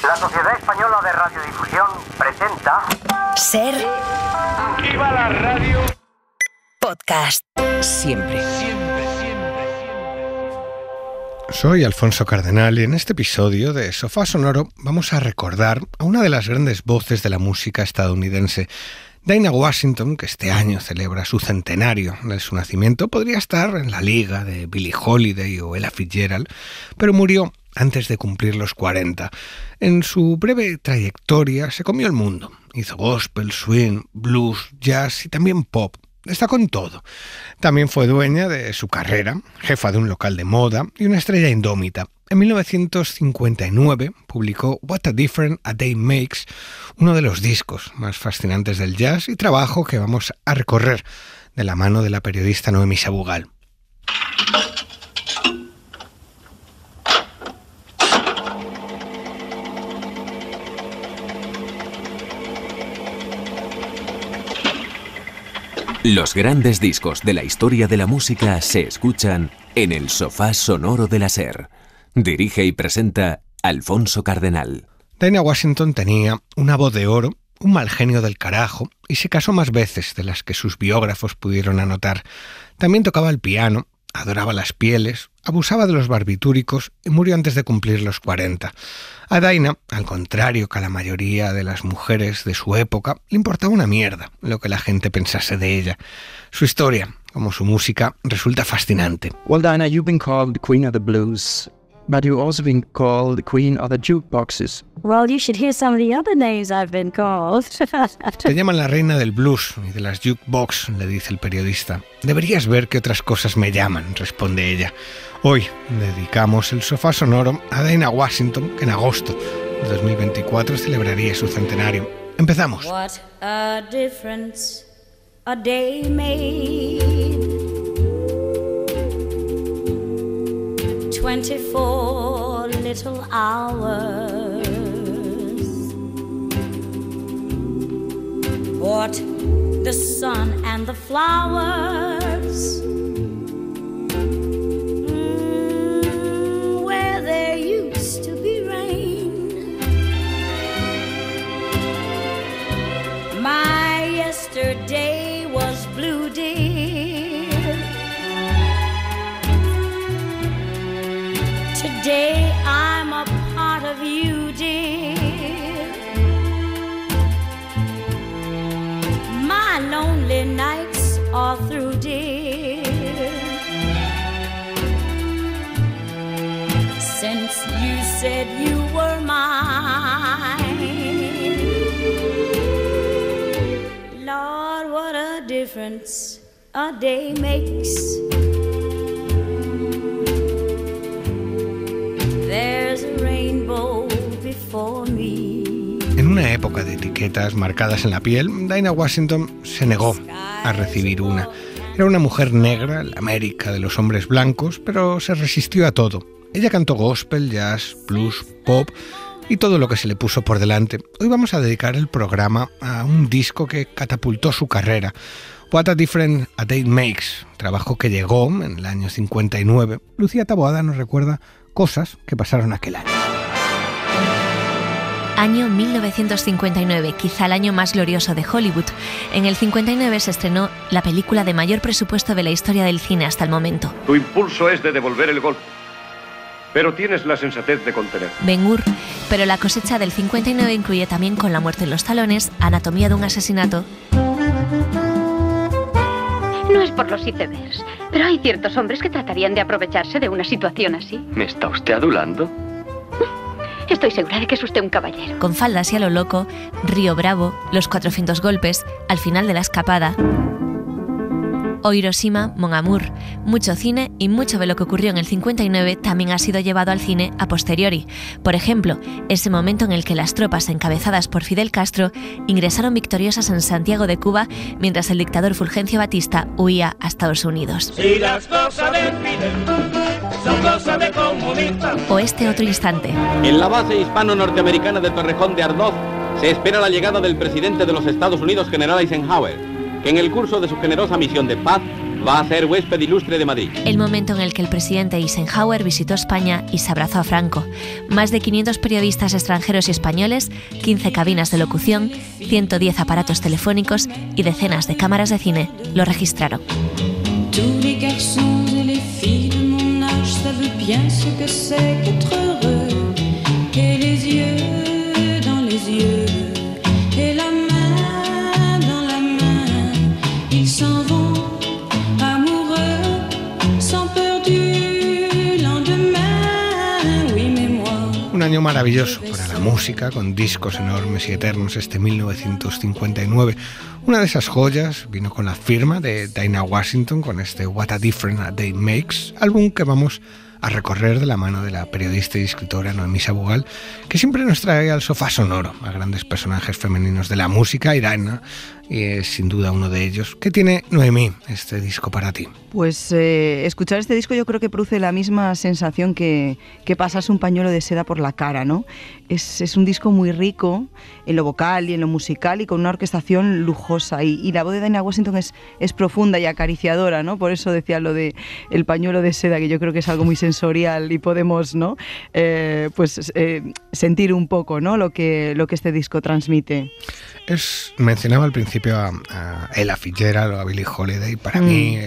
La Sociedad Española de Radiodifusión presenta... Ser... ¡Viva la radio! Podcast. Siempre. Soy Alfonso Cardenal y en este episodio de Sofá Sonoro vamos a recordar a una de las grandes voces de la música estadounidense. Dinah Washington, que este año celebra su centenario de su nacimiento, podría estar en la liga de Billie Holiday o Ella Fitzgerald, pero murió antes de cumplir los 40. En su breve trayectoria se comió el mundo. Hizo gospel, swing, blues, jazz y también pop. Destacó en todo. También fue dueña de su carrera, jefa de un local de moda y una estrella indómita. En 1959 publicó What a Difference a Day Makes, uno de los discos más fascinantes del jazz y trabajo que vamos a recorrer de la mano de la periodista Noemi Sabugal. Los grandes discos de la historia de la música se escuchan en el Sofá Sonoro de la SER. Dirige y presenta Alfonso Cardenal. Dinah Washington tenía una voz de oro, un mal genio del carajo y se casó más veces de las que sus biógrafos pudieron anotar. También tocaba el piano, adoraba las pieles, abusaba de los barbitúricos y murió antes de cumplir los 40. A Dinah, al contrario que a la mayoría de las mujeres de su época, le importaba una mierda lo que la gente pensase de ella. Su historia, como su música, resulta fascinante. Well, Dinah, you've been called the Queen of the Blues, but you've also been called the Queen of the Jukeboxes. Well, you should hear some of the other names I've been called. Te llaman la reina del blues y de las jukebox, le dice el periodista. Deberías ver qué otras cosas me llaman, responde ella. Hoy dedicamos el Sofá Sonoro a Dinah Washington, que en agosto de 2024 celebraría su centenario. Empezamos. What a difference a day made. 24 little hours. What the sun and the flowers. Where there used to be rain. My yesterday was blue, dear. Today I'm a part of you, dear. My lonely nights are through, dear. Since you said you were mine. Lord, what a difference a day makes. There's a rainbow before me. En una época de etiquetas marcadas en la piel, Dinah Washington se negó a recibir una. Era una mujer negra, la América de los hombres blancos, pero se resistió a todo. Ella cantó gospel, jazz, blues, pop y todo lo que se le puso por delante. Hoy vamos a dedicar el programa a un disco que catapultó su carrera. What a Difference a Day Makes, trabajo que llegó en el año 59. Lucía Taboada nos recuerda cosas que pasaron aquel año. Año 1959, quizá el año más glorioso de Hollywood. En el 59 se estrenó la película de mayor presupuesto de la historia del cine hasta el momento. Tu impulso es de devolver el golpe, pero tienes la sensatez de contener. Ben-Hur, pero la cosecha del 59 incluye también Con la muerte en los talones, Anatomía de un asesinato. No es por los icebergs, pero hay ciertos hombres que tratarían de aprovecharse de una situación así. ¿Me está usted adulando? Estoy segura de que es usted un caballero. Con faldas y a lo loco, Río Bravo, Los 400 golpes, Al final de la escapada. O Hiroshima, Mon Amour. Mucho cine y mucho de lo que ocurrió en el 59 también ha sido llevado al cine a posteriori. Por ejemplo, ese momento en el que las tropas encabezadas por Fidel Castro ingresaron victoriosas en Santiago de Cuba mientras el dictador Fulgencio Batista huía a Estados Unidos. Si las cosas de Fidel son cosas de comunistas. O este otro instante. En la base hispano-norteamericana de Torrejón de Ardoz se espera la llegada del presidente de los Estados Unidos, general Eisenhower, que en el curso de su generosa misión de paz Va a ser huésped ilustre de Madrid. El momento en el que el presidente Eisenhower visitó España y se abrazó a Franco. Más de 500 periodistas extranjeros y españoles, 15 cabinas de locución, 110 aparatos telefónicos y decenas de cámaras de cine lo registraron. Tous les garçons et les filles de mon âge savent bien ce que c'est qu'être heureux. Et les yeux dans les yeux, et la main dans la main, ils s'en vont amoureux, sans peur du lendemain. Oui, mais moi. Un año maravilloso para la música, con discos enormes y eternos, este 1959. Una de esas joyas vino con la firma de Dinah Washington, con este What a Difference a Day Makes, álbum que vamos a recorrer de la mano de la periodista y escritora Noemí Sabugal, que siempre nos trae al sofá sonoro a grandes personajes femeninos de la música, y Dinah es sin duda uno de ellos. ¿Qué tiene, Noemí, este disco para ti? Pues escuchar este disco yo creo que produce la misma sensación que pasarse un pañuelo de seda por la cara, ¿no? Es un disco muy rico en lo vocal y en lo musical, y con una orquestación lujosa, y la voz de Dinah Washington es profunda y acariciadora, ¿no? Por eso decía lo de el pañuelo de seda, que yo creo que es algo muy sensorial y podemos, ¿no? Sentir un poco, ¿no? Lo que este disco transmite. Mencionaba al principio a Ella Fitzgerald o a Billie Holiday. Para mí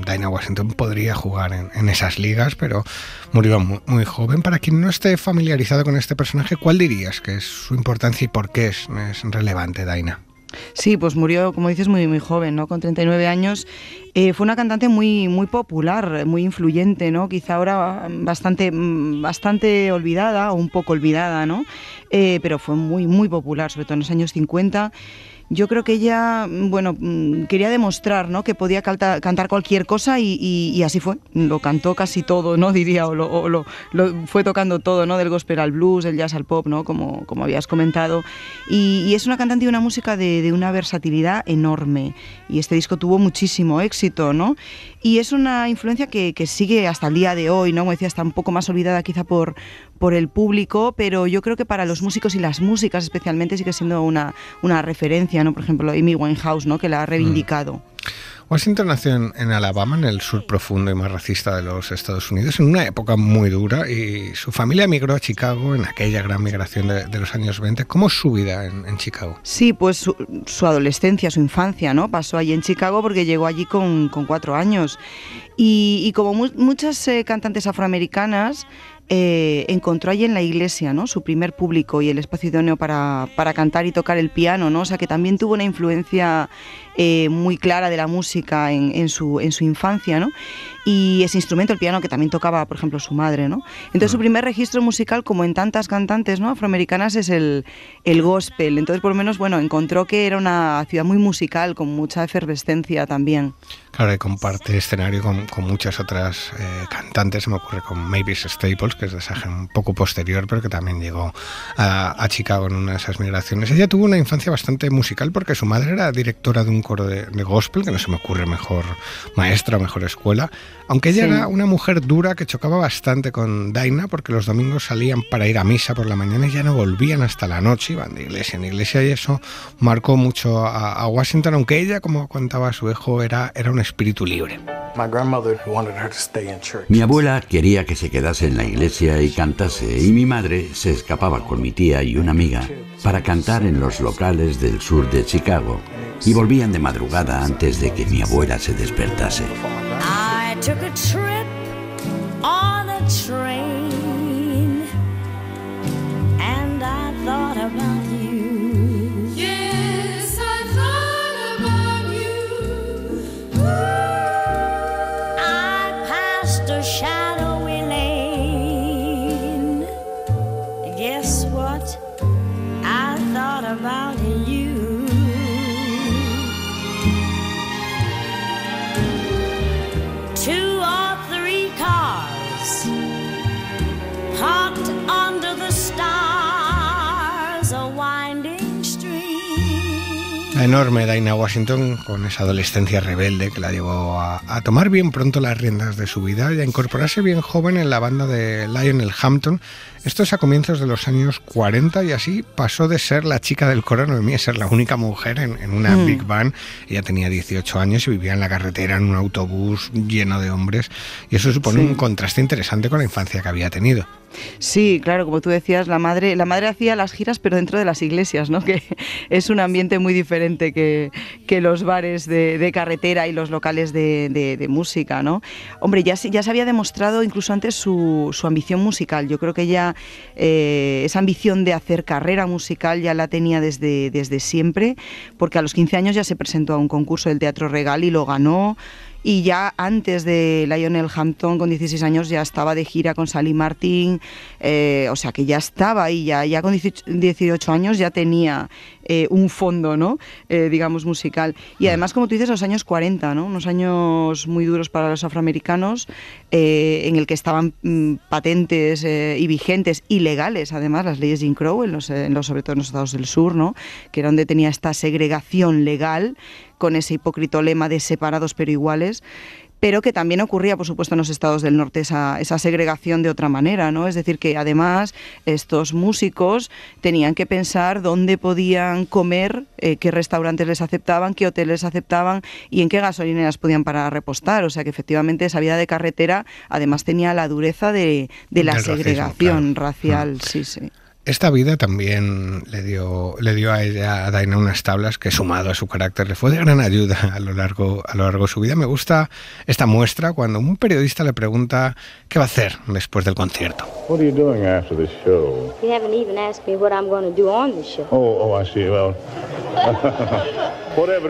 Dinah Washington podría jugar en esas ligas, pero murió muy, muy joven. Para quien no esté familiarizado con este personaje, ¿cuál dirías que es su importancia y por qué es relevante Dinah? Sí, pues murió, como dices, muy, muy joven, ¿no? Con 39 años. Fue una cantante muy, muy popular, muy influyente, ¿no? Quizá ahora bastante olvidada, o un poco olvidada, ¿no? Pero fue muy, muy popular, sobre todo en los años 50. Yo creo que ella, bueno, quería demostrar, ¿no? Que podía cantar cualquier cosa, y así fue. Lo cantó casi todo, ¿no? Diría, o lo fue tocando todo, ¿no? Del gospel al blues, del jazz al pop, ¿no? Como habías comentado. Y es una cantante y una música de una versatilidad enorme. Y este disco tuvo muchísimo éxito, ¿no? Y es una influencia que sigue hasta el día de hoy, ¿no? Como decía, está un poco más olvidada quizá por el público, pero yo creo que para los músicos y las músicas especialmente sigue siendo una referencia, ¿no? Por ejemplo, Amy Winehouse, ¿no? Que la ha reivindicado. Washington nació en Alabama, en el sur profundo y más racista de los Estados Unidos, en una época muy dura, y su familia emigró a Chicago en aquella gran migración de los años 20. ¿Cómo es su vida en Chicago? Sí, pues su adolescencia, su infancia, ¿no? Pasó allí en Chicago porque llegó allí con 4 años. Y como muchas cantantes afroamericanas, encontró allí en la iglesia, ¿no? Su primer público y el espacio idóneo para cantar y tocar el piano, ¿no? O sea que también tuvo una influencia muy clara de la música en su infancia, ¿no? Y ese instrumento, el piano, que también tocaba, por ejemplo, su madre, ¿no? Entonces su primer registro musical, como en tantas cantantes, ¿no? Afroamericanas, es el gospel. Entonces, por lo menos, bueno, encontró que era una ciudad muy musical, con mucha efervescencia también. Claro, y comparte escenario con muchas otras cantantes. Se me ocurre con Mavis Staples, que es de esa generación un poco posterior, pero que también llegó a Chicago en una de esas migraciones. Ella tuvo una infancia bastante musical porque su madre era directora de un coro de gospel, que no se me ocurre mejor maestra o mejor escuela. Aunque ella era una mujer dura que chocaba bastante con Dinah, porque los domingos salían para ir a misa por la mañana y ya no volvían hasta la noche, iban de iglesia en iglesia, y eso marcó mucho a Washington, aunque ella, como contaba su hijo, era un espíritu libre. Mi abuela quería que se quedase en la iglesia y cantase, y mi madre se escapaba con mi tía y una amiga para cantar en los locales del sur de Chicago, y volvían de madrugada antes de que mi abuela se despertase. I took a trip on a train and I thought about you. Yes, I thought about you. Ooh. I passed a shadowy lane. Guess what? I thought about you. La enorme Dinah Washington, con esa adolescencia rebelde que la llevó a tomar bien pronto las riendas de su vida y a incorporarse bien joven en la banda de Lionel Hampton. Esto es a comienzos de los años 40 y así pasó de ser la chica del coro Noemí a ser la única mujer en una big band. Ella tenía 18 años y vivía en la carretera en un autobús lleno de hombres y eso supone un contraste interesante con la infancia que había tenido. Sí, claro, como tú decías, la madre hacía las giras pero dentro de las iglesias, ¿no? Que es un ambiente muy diferente que los bares de carretera y los locales de música, ¿no? Hombre, ya se había demostrado incluso antes su ambición musical. Yo creo que ella esa ambición de hacer carrera musical ya la tenía desde siempre, porque a los 15 años ya se presentó a un concurso del Teatro Regal y lo ganó. Y ya antes de Lionel Hampton, con 16 años, ya estaba de gira con Sally Martin, o sea que ya estaba ahí, ya con 18 años ya tenía un fondo, ¿no? Digamos, musical. Y además, como tú dices, los años 40, ¿no? Unos años muy duros para los afroamericanos, en el que estaban patentes y vigentes y legales, además, las leyes Jim Crow, sobre todo en los estados del sur, ¿no? Que era donde tenía esta segregación legal, con ese hipócrita lema de separados pero iguales, pero que también ocurría, por supuesto, en los estados del norte esa segregación de otra manera, ¿no? Es decir, que además estos músicos tenían que pensar dónde podían comer, qué restaurantes les aceptaban, qué hoteles les aceptaban y en qué gasolineras podían parar a repostar. O sea que efectivamente esa vida de carretera además tenía la dureza de la segregación racial, sí. Esta vida también le dio a ella, a Dinah, unas tablas que, sumado a su carácter, le fue de gran ayuda a lo largo de su vida. Me gusta esta muestra cuando un periodista le pregunta qué va a hacer después del concierto. What are you doing after the show? You haven't even asked me what I'm going to do on the show. Oh, I see. Well,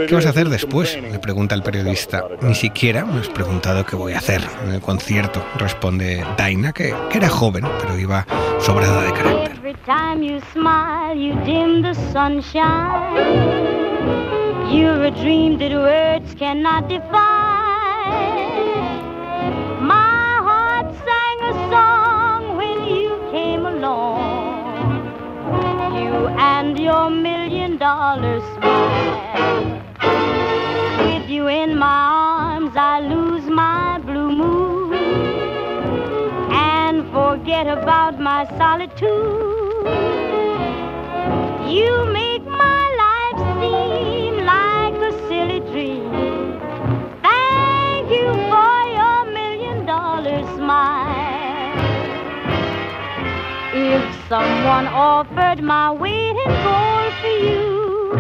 ¿qué vas a hacer después?, le pregunta el periodista. Ni siquiera me has preguntado qué voy a hacer en el concierto, responde Dinah, que era joven, pero iba sobrada de carácter. Every time you smile, you dim the sunshine. You're a dream that words cannot define. My heart sang a song when you came along. You and your $1 million smile. With you in my arms, I lose my blue mood and forget about my solitude. You make my life seem like a silly dream. Thank you for your $1 million smile. If someone offered my weight in gold for you,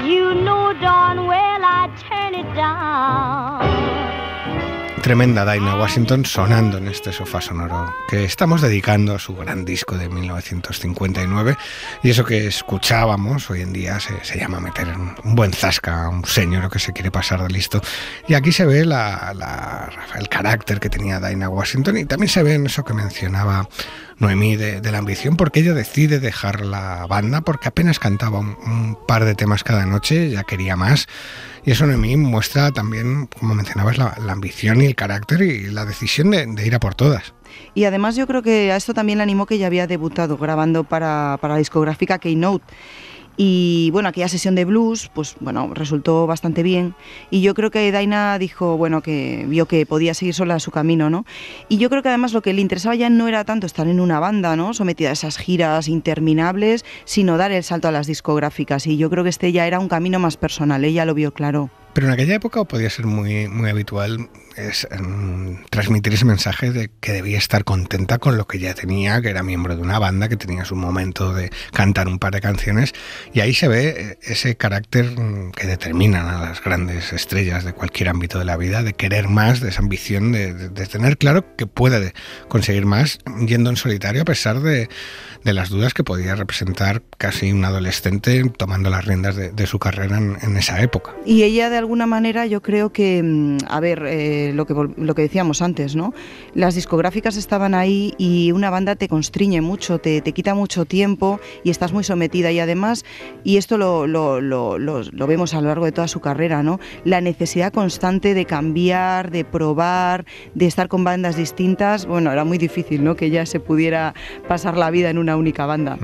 you know darn well I'd turn it down. Tremenda Dinah Washington sonando en este sofá sonoro que estamos dedicando a su gran disco de 1959, y eso que escuchábamos hoy en día se llama meter un buen zasca a un señor que se quiere pasar de listo. Y aquí se ve el carácter que tenía Dinah Washington, y también se ve en eso que mencionaba Noemí de la ambición, porque ella decide dejar la banda porque apenas cantaba un par de temas cada noche, ya quería más. Y eso, Noemí, muestra también, como mencionabas, la ambición y el carácter y la decisión de ir a por todas. Y además yo creo que a esto también le animó que ella había debutado grabando para la discográfica Keynote. Y bueno, aquella sesión de blues, pues bueno, resultó bastante bien. Y yo creo que Dinah dijo, bueno, que vio que podía seguir sola su camino, ¿no? Y yo creo que además lo que le interesaba ya no era tanto estar en una banda, ¿no?, sometida a esas giras interminables, sino dar el salto a las discográficas. Y yo creo que este ya era un camino más personal, ella lo vio claro. Pero en aquella época podía ser muy, muy habitual transmitir ese mensaje de que debía estar contenta con lo que ya tenía, que era miembro de una banda, que tenía su momento de cantar un par de canciones, y ahí se ve ese carácter que determinan a las grandes estrellas de cualquier ámbito de la vida, de querer más, de esa ambición de tener claro que puede conseguir más yendo en solitario, a pesar de las dudas que podía representar casi un adolescente tomando las riendas de su carrera en esa época. Y ella, de alguna manera, yo creo que, a ver, lo que decíamos antes, ¿no? Las discográficas estaban ahí y una banda te constriñe mucho, te quita mucho tiempo y estás muy sometida. Y además, y esto lo vemos a lo largo de toda su carrera, ¿no?, la necesidad constante de cambiar, de probar, de estar con bandas distintas. Bueno, era muy difícil, ¿no?, que ella se pudiera pasar la vida en una única banda.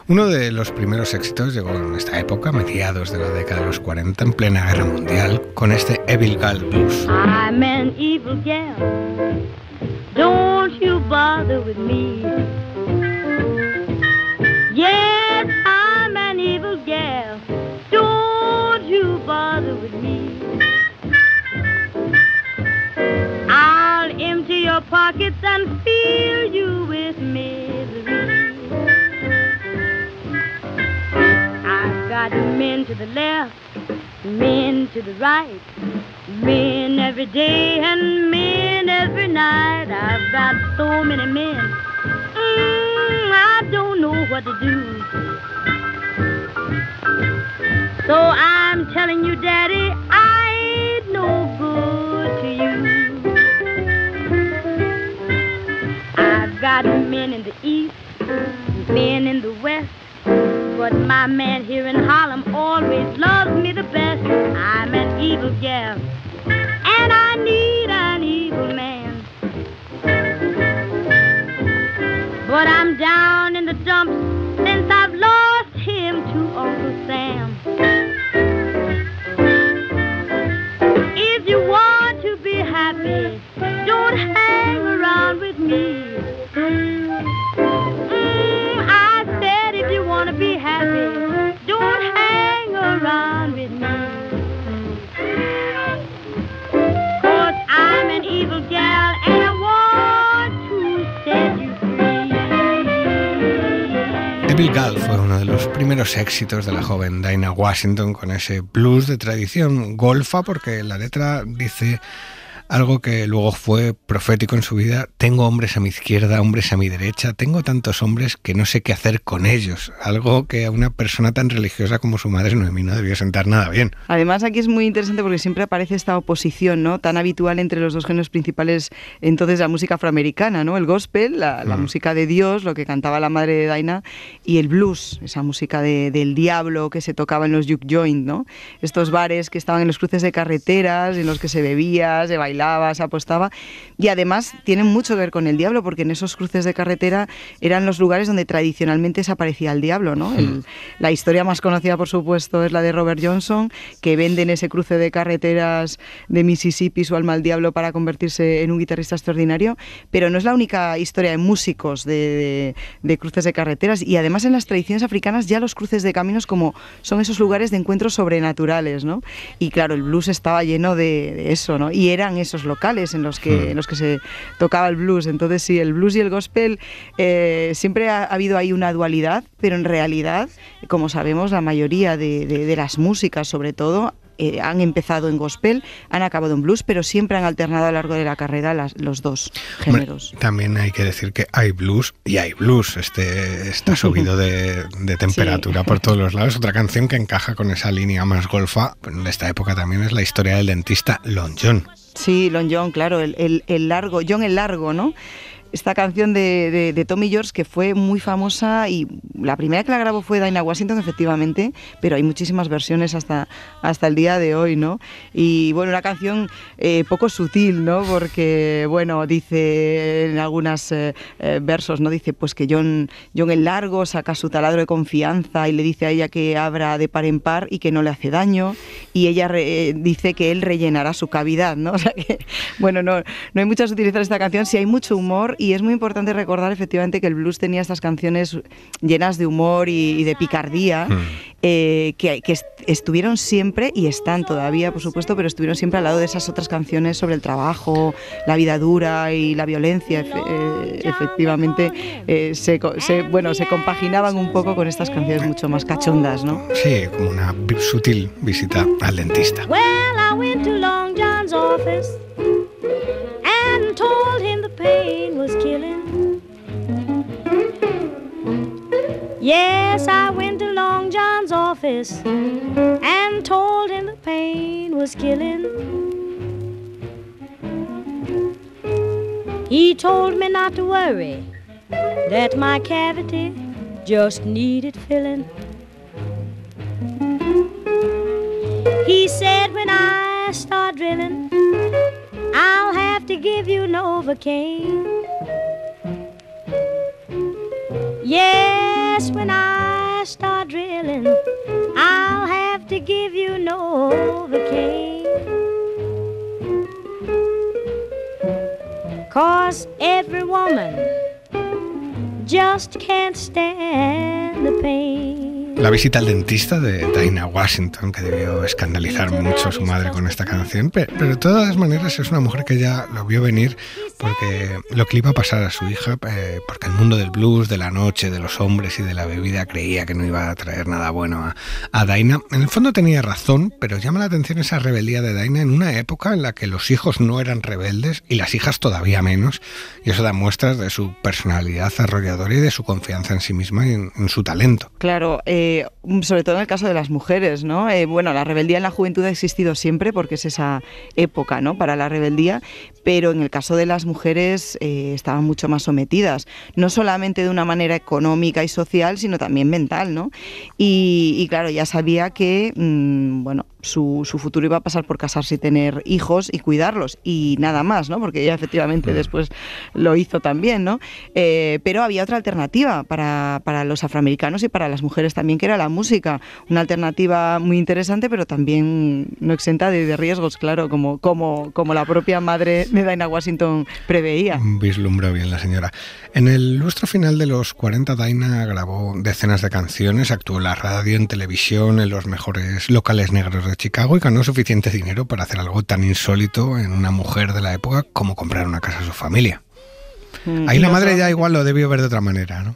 Uno de los primeros éxitos llegó en esta época, mediados de la década de los 40, en plena guerra mundial, con este Evil Gal Blues. I'm an evil gal, don't you bother with me. Yes, I'm an evil gal, don't you bother with me. I'll empty your pockets and fill you with misery. I've got men to the left, men to the right, men every day and men every night. I've got so many men, I don't know what to do. So I'm telling you, Daddy, I ain't no good to you. I've got men in the east, men in the west, but my man here in Harlem always loves me the best. I'm an evil gal, and I need an evil man. But I'm down in the dumps since I've lost him to Uncle Sam. If you want to be happy, don't hang around with me. I said if you want to be happy, don't hang around with me. 'Cause I'm an evil gal and I want to set you free. Evil Gal fue uno de los primeros éxitos de la joven Dinah Washington, con ese blues de tradición golfa, porque la letra dice algo que luego fue profético en su vida: tengo hombres a mi izquierda, hombres a mi derecha, tengo tantos hombres que no sé qué hacer con ellos. Algo que a una persona tan religiosa como su madre, Noemí, no debió sentar nada bien. Además, aquí es muy interesante porque siempre aparece esta oposición, ¿no?, tan habitual entre los dos géneros principales entonces de la música afroamericana, ¿no? El gospel, la música de Dios, lo que cantaba la madre de Dinah, y el blues, esa música del diablo que se tocaba en los juke joint, ¿no? Estos bares que estaban en los cruces de carreteras, en los que se bebía, se bailaba, se apostaba, y además tienen mucho que ver con el diablo, porque en esos cruces de carretera eran los lugares donde tradicionalmente se aparecía el diablo, ¿no? La historia más conocida, por supuesto, es la de Robert Johnson, que vende en ese cruce de carreteras de Mississippi su alma al diablo para convertirse en un guitarrista extraordinario, pero no es la única historia de músicos de cruces de carreteras, y además en las tradiciones africanas ya los cruces de caminos como son esos lugares de encuentros sobrenaturales, ¿no? Y claro, el blues estaba lleno de eso, ¿no? Y eran esos locales en los que se tocaba el blues. Entonces sí, el blues y el gospel siempre ha habido ahí una dualidad, pero en realidad, como sabemos, la mayoría de las músicas, sobre todo, han empezado en gospel, han acabado en blues, pero siempre han alternado a lo largo de la carrera los dos géneros. También hay que decir que hay blues y hay blues. Está subido de temperatura por todos los lados. Otra canción que encaja con esa línea más golfa de esta época también es la historia del dentista Long John. Sí, Long John, claro, el largo, John el Largo, ¿no? Esta canción de Tommy George, que fue muy famosa, y la primera que la grabó fue Dinah Washington, efectivamente, pero hay muchísimas versiones hasta el día de hoy, ¿no? Y bueno, una canción poco sutil, ¿no? Porque, bueno, dice en algunos versos, ¿no? Dice pues que John el Largo saca su taladro de confianza y le dice a ella que abra de par en par y que no le hace daño, y ella dice que él rellenará su cavidad, ¿no? O sea que, bueno, no hay mucha sutileza en esta canción, sí hay mucho humor. Y es muy importante recordar efectivamente que el blues tenía estas canciones llenas de humor y de picardía, que estuvieron siempre, y están todavía, por supuesto, pero estuvieron siempre al lado de esas otras canciones sobre el trabajo, la vida dura y la violencia. Efectivamente, se compaginaban un poco con estas canciones mucho más cachondas, ¿no? Sí, como una sutil visita al dentista. Well, I went to Long John's office and told him the pain was killing. Yes, I went to Long John's office and told him the pain was killing. He told me not to worry, that my cavity just needed filling. He said when I start drilling, I'll have to give you Novocaine. Yes, when I I start drilling, I'll have to give you Novocaine. 'Cause every woman just can't stand the pain. La visita al dentista de Dinah Washington, que debió escandalizar mucho a su madre con esta canción, pero de todas maneras es una mujer que ya lo vio venir, porque lo que le iba a pasar a su hija, porque el mundo del blues, de la noche, de los hombres y de la bebida creía que no iba a traer nada bueno a Dinah. En el fondo tenía razón, pero llama la atención esa rebeldía de Dinah en una época en la que los hijos no eran rebeldes y las hijas todavía menos, y eso da muestras de su personalidad arrolladora y de su confianza en sí misma y en su talento. Claro, sobre todo en el caso de las mujeres, ¿no? Bueno, la rebeldía en la juventud ha existido siempre porque es esa época, ¿no?, para la rebeldía, pero en el caso de las mujeres estaban mucho más sometidas, no solamente de una manera económica y social, sino también mental, ¿no? Y claro, ya sabía que, bueno, su futuro iba a pasar por casarse y tener hijos y cuidarlos y nada más, ¿no? Porque ella efectivamente después lo hizo también, ¿no? Pero había otra alternativa para los afroamericanos y para las mujeres también, que era la música. Una alternativa muy interesante, pero también no exenta de riesgos, claro, como la propia madre de Dinah Washington preveía. Vislumbró bien la señora. En el lustro final de los 40, Dinah grabó decenas de canciones, actuó en la radio, en televisión, en los mejores locales negros de Chicago y ganó suficiente dinero para hacer algo tan insólito en una mujer de la época como comprar una casa a su familia. Ahí la madre ya igual lo debió ver de otra manera, ¿no?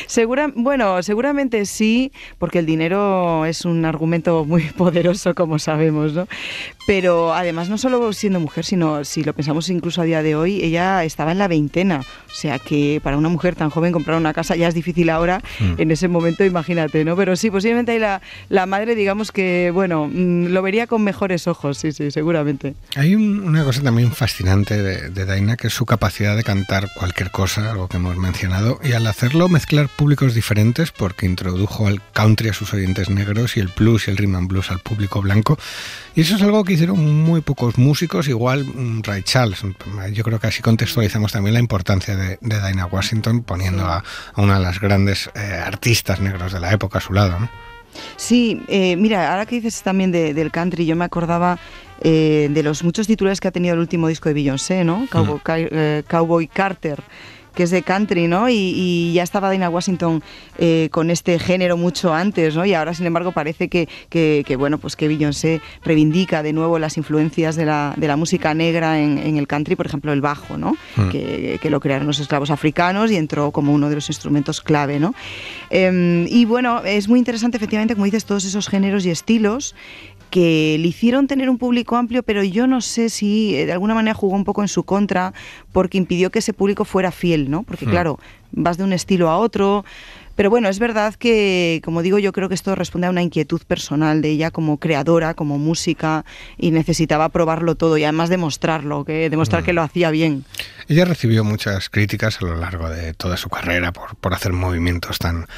Seguramente sí, porque el dinero es un argumento muy poderoso, como sabemos, ¿no? Pero además, no solo siendo mujer, sino si lo pensamos incluso a día de hoy, ella estaba en la veintena. O sea que para una mujer tan joven comprar una casa ya es difícil ahora, en ese momento, imagínate, ¿no? Pero sí, posiblemente ahí la madre, digamos que, bueno, lo vería con mejores ojos, sí, seguramente. Hay una cosa también fascinante de Dinah, que es su capacidad de cantar cualquier cosa, algo que hemos mencionado, y al hacerlo mezclar públicos diferentes, porque introdujo al country a sus oyentes negros y el blues y el rhythm and blues al público blanco, y eso es algo que hicieron muy pocos músicos, igual Ray Charles. Yo creo que así contextualizamos también la importancia de Dinah Washington, poniendo a una de las grandes artistas negros de la época a su lado, ¿no? Sí, mira, ahora que dices también del country, yo me acordaba de los muchos titulares que ha tenido el último disco de Beyoncé, ¿no? Cowboy Carter, que es de country, ¿no? Y ya estaba Dinah Washington con este género mucho antes, ¿no? Y ahora, sin embargo, parece que bueno, pues que Beyoncé reivindica de nuevo las influencias de la música negra en el country, por ejemplo, el bajo, ¿no? Que lo crearon los esclavos africanos y entró como uno de los instrumentos clave, ¿no? Y bueno, es muy interesante, efectivamente, como dices, todos esos géneros y estilos que le hicieron tener un público amplio, pero yo no sé si de alguna manera jugó un poco en su contra, porque impidió que ese público fuera fiel, ¿no? Porque claro, vas de un estilo a otro. Pero bueno, es verdad que, como digo, yo creo que esto responde a una inquietud personal de ella como creadora, como música, y necesitaba probarlo todo y además demostrar que lo hacía bien. Ella recibió muchas críticas a lo largo de toda su carrera por hacer movimientos tan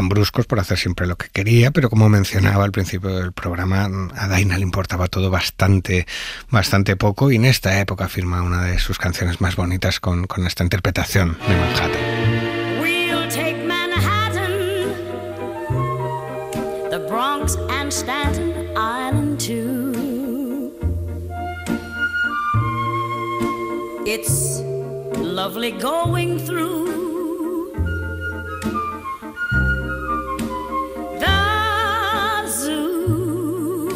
bruscos, por hacer siempre lo que quería, pero como mencionaba al principio del programa, a Dinah le importaba todo bastante poco, y en esta época firma una de sus canciones más bonitas con esta interpretación de Manhattan. Bronx and Staten Island too. It's lovely going through the zoo.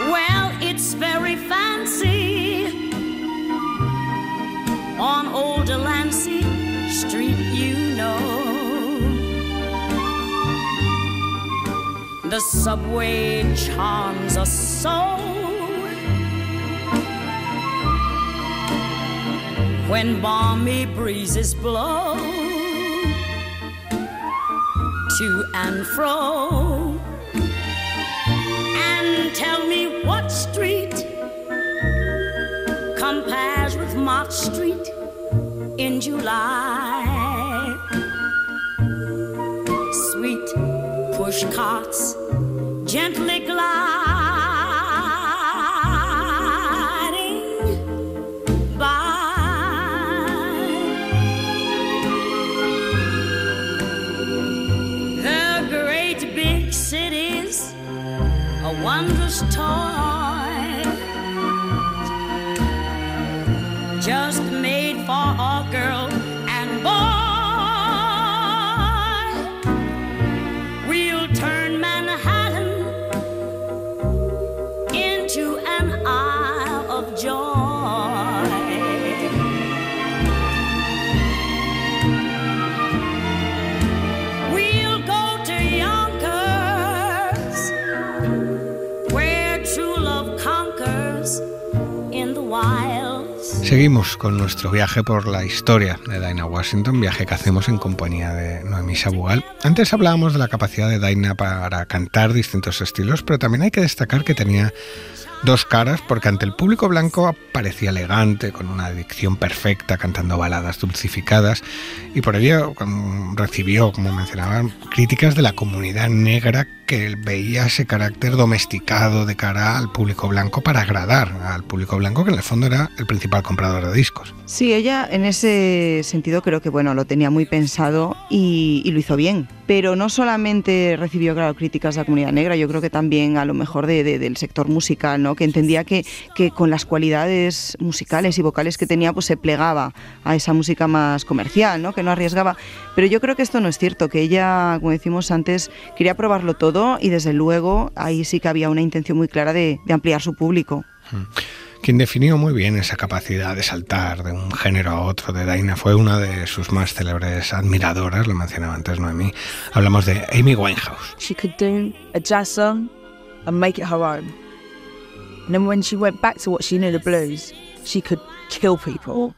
Well, it's very fancy on Old Delancey Street, you know. The subway charms us so. When balmy breezes blow to and fro. And tell me what street compares with Mott Street in July. Sweet push carts gently gliding by. wondrous toy, just made for a girl and boy. We'll turn Manhattan into an Isle of Joy. We'll go to Yonkers, where true love conquers in the wilds. Seguimos con nuestro viaje por la historia de Dinah Washington, viaje que hacemos en compañía de Noemí Sabugal. Antes hablábamos de la capacidad de Dinah para cantar distintos estilos, pero también hay que destacar que tenía dos caras, porque ante el público blanco parecía elegante, con una dicción perfecta, cantando baladas dulcificadas, y por ello recibió, como mencionaban, críticas de la comunidad negra, que veía ese carácter domesticado de cara al público blanco para agradar al público blanco, que en el fondo era el principal comprador de discos. Sí, ella en ese sentido creo que lo tenía muy pensado y lo hizo bien. Pero no solamente recibió, claro, críticas de la comunidad negra, yo creo que también a lo mejor del sector musical, ¿no? Que entendía que con las cualidades musicales y vocales que tenía, pues se plegaba a esa música más comercial, ¿no? Que no arriesgaba. Pero yo creo que esto no es cierto, que ella, como decimos antes, quería probarlo todo y desde luego ahí sí que había una intención muy clara de ampliar su público. Quien definió muy bien esa capacidad de saltar de un género a otro de Dinah fue una de sus más célebres admiradoras, lo mencionaba antes Noemí. Hablamos de Amy Winehouse. She could do a jazz song and make it her own. And then when she went back to what she knew, the blues, she could kill people.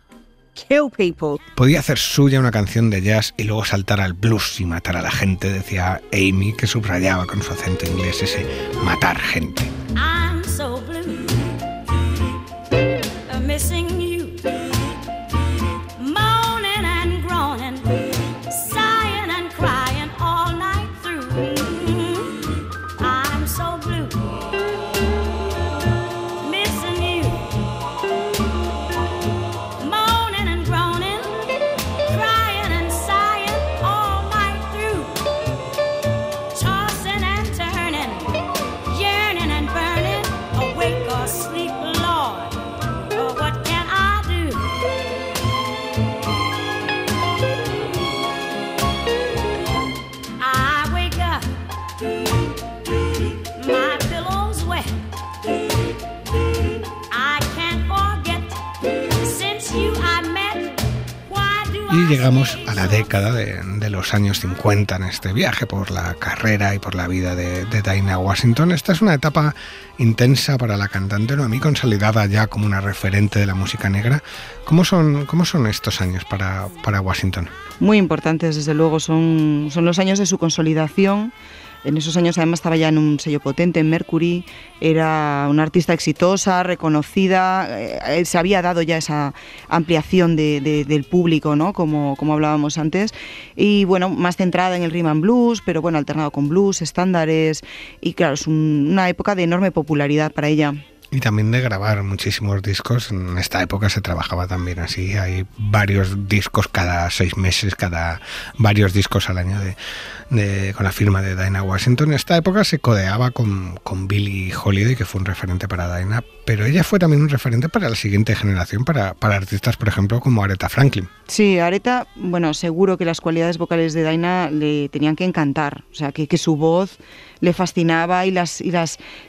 Kill people. Podía hacer suya una canción de jazz y luego saltar al blues y matar a la gente, decía Amy, que subrayaba con su acento inglés ese matar gente. I'm so blue, missing you, moaning and groaning, sighing and crying all night through. I'm so blue, missing you, moaning and groaning, crying and sighing all night through, tossing and turning, yearning and burning, awake or sleep, Lord. What can I do? I wake up, my pillow's wet. I can't forget, since you I met. Why do Y llegamos a la década de los años 50 en este viaje por la carrera y por la vida de Dinah Washington. Esta es una etapa intensa para la cantante Noemí, consolidada ya como una referente de la música negra. ¿Cómo son estos años para Washington? Muy importantes, desde luego, son los años de su consolidación. En esos años además estaba ya en un sello potente, en Mercury, era una artista exitosa, reconocida, se había dado ya esa ampliación del público, ¿no? Como hablábamos antes, y bueno, más centrada en el rhythm and blues, pero bueno, alternado con blues, estándares, y claro, es una época de enorme popularidad para ella. Y también de grabar muchísimos discos. En esta época se trabajaba también así. Hay varios discos cada 6 meses, varios discos al año con la firma de Dinah Washington. En esta época se codeaba con Billie Holiday, que fue un referente para Dinah, pero ella fue también un referente para la siguiente generación, para artistas, por ejemplo, como Aretha Franklin. Sí, Aretha, bueno, seguro que las cualidades vocales de Dinah le tenían que encantar. O sea, que su voz le fascinaba y las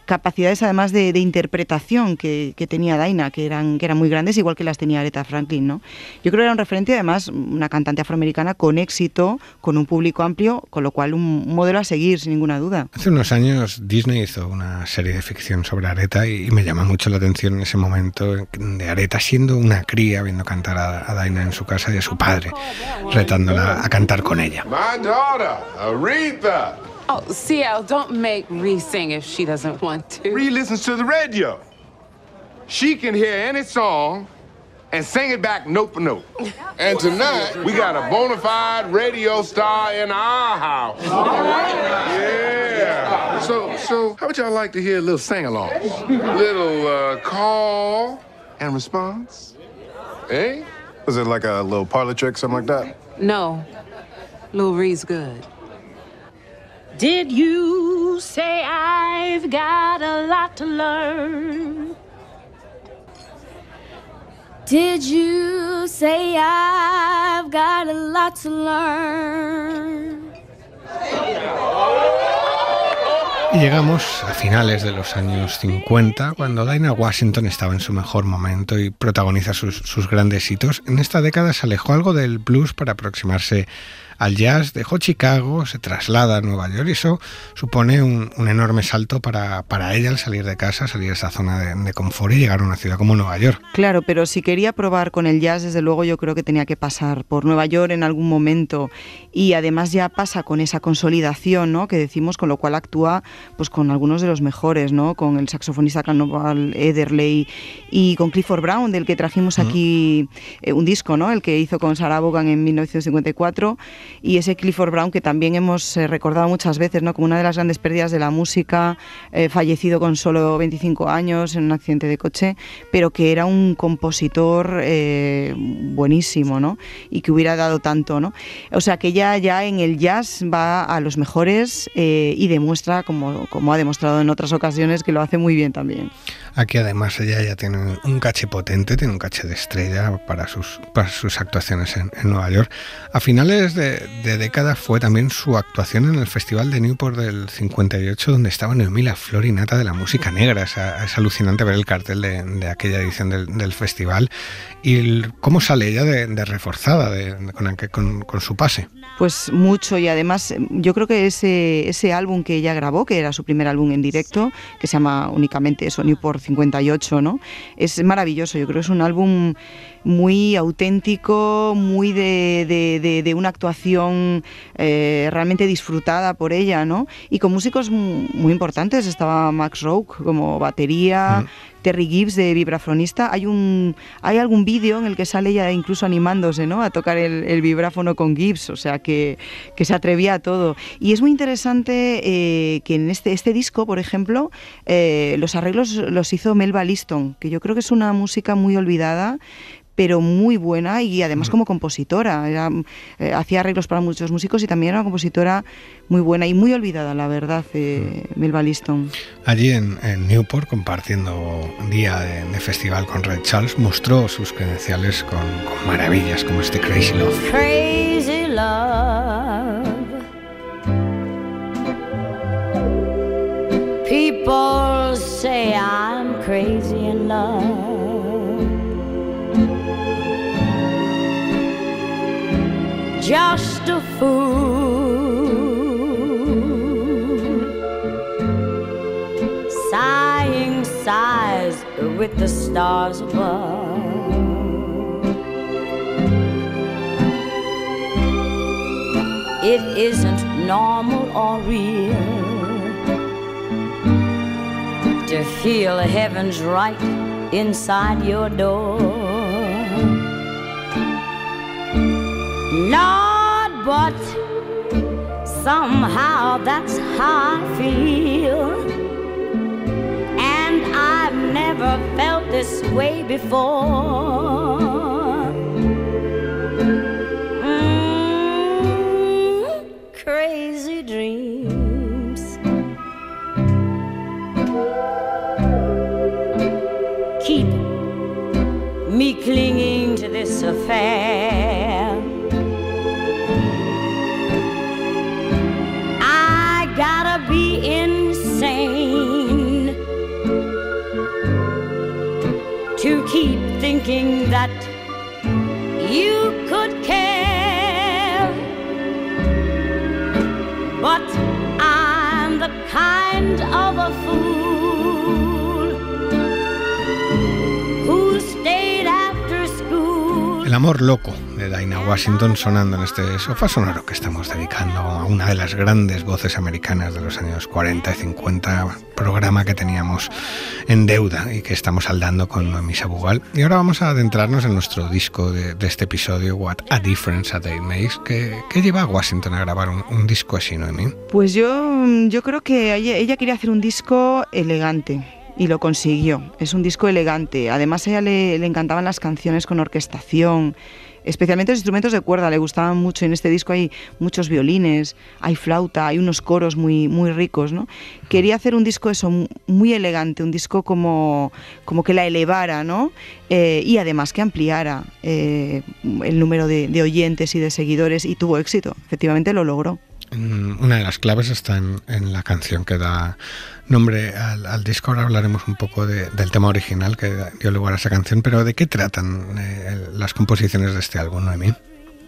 capacidades además de interpretación que tenía Dinah, que eran muy grandes, igual que las tenía Aretha Franklin, ¿no? Yo creo que era un referente, además, una cantante afroamericana con éxito, con un público amplio, con lo cual un modelo a seguir, sin ninguna duda. Hace unos años Disney hizo una serie de ficción sobre Aretha y me llama mucho la atención en ese momento de Aretha siendo una cría, viendo cantar a Dinah en su casa y a su padre, retándola a cantar con ella. My daughter, Aretha. Oh, CL, don't make Ree sing if she doesn't want to. Ree listens to the radio. She can hear any song and sing it back note for note. And tonight, we got a bona fide radio star in our house. Yeah. So how would y'all like to hear a little sing-along? Little call and response? Eh? Was it like a little parlor trick, something like that? No. Lil Ree's good. Did you say I've got a lot to learn? Did you say I've got a lot to learn? Y llegamos a finales de los años 50, cuando Dinah Washington estaba en su mejor momento y protagoniza sus grandes hitos. En esta década se alejó algo del blues para aproximarse al jazz, dejó Chicago, se traslada a Nueva York y eso supone un enorme salto para ella al salir de casa, salir de esa zona de confort y llegar a una ciudad como Nueva York. Claro, pero si quería probar con el jazz, desde luego yo creo que tenía que pasar por Nueva York en algún momento, y además ya pasa con esa consolidación, ¿no?, que decimos, con lo cual actúa pues con algunos de los mejores, ¿no?, con el saxofonista Cannonball Adderley y con Clifford Brown, del que trajimos aquí un disco, ¿no?, el que hizo con Sarah Vaughan en 1954. Y ese Clifford Brown que también hemos recordado muchas veces, ¿no?, como una de las grandes pérdidas de la música, fallecido con solo 25 años en un accidente de coche, pero que era un compositor buenísimo, ¿no?, y que hubiera dado tanto, ¿no? O sea que ella ya en el jazz va a los mejores y demuestra, como ha demostrado en otras ocasiones, que lo hace muy bien también. Aquí además ella ya tiene un caché potente, tiene un caché de estrella para sus actuaciones en Nueva York. A finales de década fue también su actuación en el Festival de Newport del 58, donde estaba Noemí, la flor y nata de la música negra. Es alucinante ver el cartel de aquella edición del festival y cómo sale ella de reforzada con su pase. Pues mucho, y además yo creo que ese álbum que ella grabó, que era su primer álbum en directo, que se llama únicamente eso, Newport 58, ¿no?, es maravilloso. Yo creo que es un álbum muy auténtico, muy de una actuación realmente disfrutada por ella, ¿no?, y con músicos muy importantes. Estaba Max Roach como batería, Terry Gibbs de vibrafonista. Hay algún vídeo en el que sale ella incluso animándose, ¿no?, a tocar el vibráfono con Gibbs, o sea que se atrevía a todo. Y es muy interesante que en este disco, por ejemplo, los arreglos los hizo Melba Liston, que yo creo que es una música muy olvidada, pero muy buena, y además como compositora. Hacía arreglos para muchos músicos y también era una compositora muy buena y muy olvidada, la verdad, Melba Liston. Allí en Newport, compartiendo un día de festival con Ray Charles, mostró sus credenciales con maravillas como este Crazy Love. Crazy love. People say I'm crazy in love. Just a fool, sighing sighs with the stars above. It isn't normal or real to feel heaven's right inside your door. Lord, but somehow that's how I feel, and I've never felt this way before. Crazy dreams keep me clinging to this affair. Gotta be insane to keep thinking that you could care, but I'm the kind of a fool who stayed after school. El amor loco de Dinah Washington sonando en este sofá sonoro que estamos dedicando a una de las grandes voces americanas de los años 40 y 50, programa que teníamos en deuda y que estamos saldando con Noemí Sabugal. Y ahora vamos a adentrarnos en nuestro disco de este episodio, What a Difference a Day Makes. ¿Qué lleva a Washington a grabar un disco así, Noemí? Pues yo creo que ella quería hacer un disco elegante. y lo consiguió. Es un disco elegante. Además, a ella le encantaban las canciones con orquestación, especialmente los instrumentos de cuerda, le gustaban mucho. En este disco hay muchos violines, hay flauta, hay unos coros muy, muy ricos, ¿no? Quería hacer un disco eso, muy elegante, un disco como que la elevara, ¿no? Y además que ampliara el número de oyentes y de seguidores, y tuvo éxito, efectivamente lo logró. Una de las claves está en la canción que da nombre al disco. Ahora hablaremos un poco del tema original que dio lugar a esa canción, pero ¿de qué tratan las composiciones de este álbum, Noemí?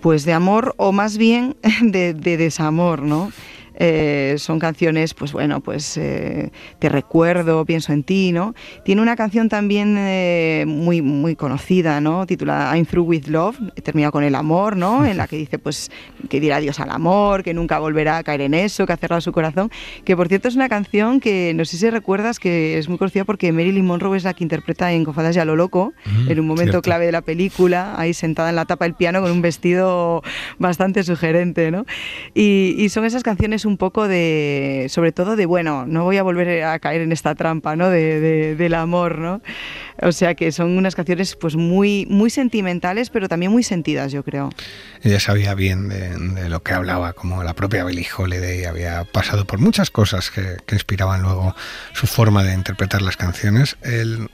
Pues de amor, o más bien de desamor, ¿no? Son canciones, pues bueno, pues Te recuerdo, pienso en ti, ¿no? Tiene una canción también muy, muy conocida, ¿no? Titulada I'm Through With Love, termina con el amor, ¿no? En la que dice, pues, que dirá adiós al amor, que nunca volverá a caer en eso, que ha cerrado su corazón, que por cierto es una canción que, no sé si recuerdas, que es muy conocida porque Marilyn Monroe es la que interpreta en Cofadas y a lo loco, en un momento clave de la película, ahí sentada en la tapa del piano con un vestido bastante sugerente, ¿no? Y son esas canciones un poco de, sobre todo de, bueno, no voy a volver a caer en esta trampa, ¿no? Del amor, ¿no? O sea que son unas canciones pues muy, muy sentimentales, pero también muy sentidas, yo creo. Ella sabía bien de lo que hablaba, como la propia Billie Holiday había pasado por muchas cosas que inspiraban luego su forma de interpretar las canciones.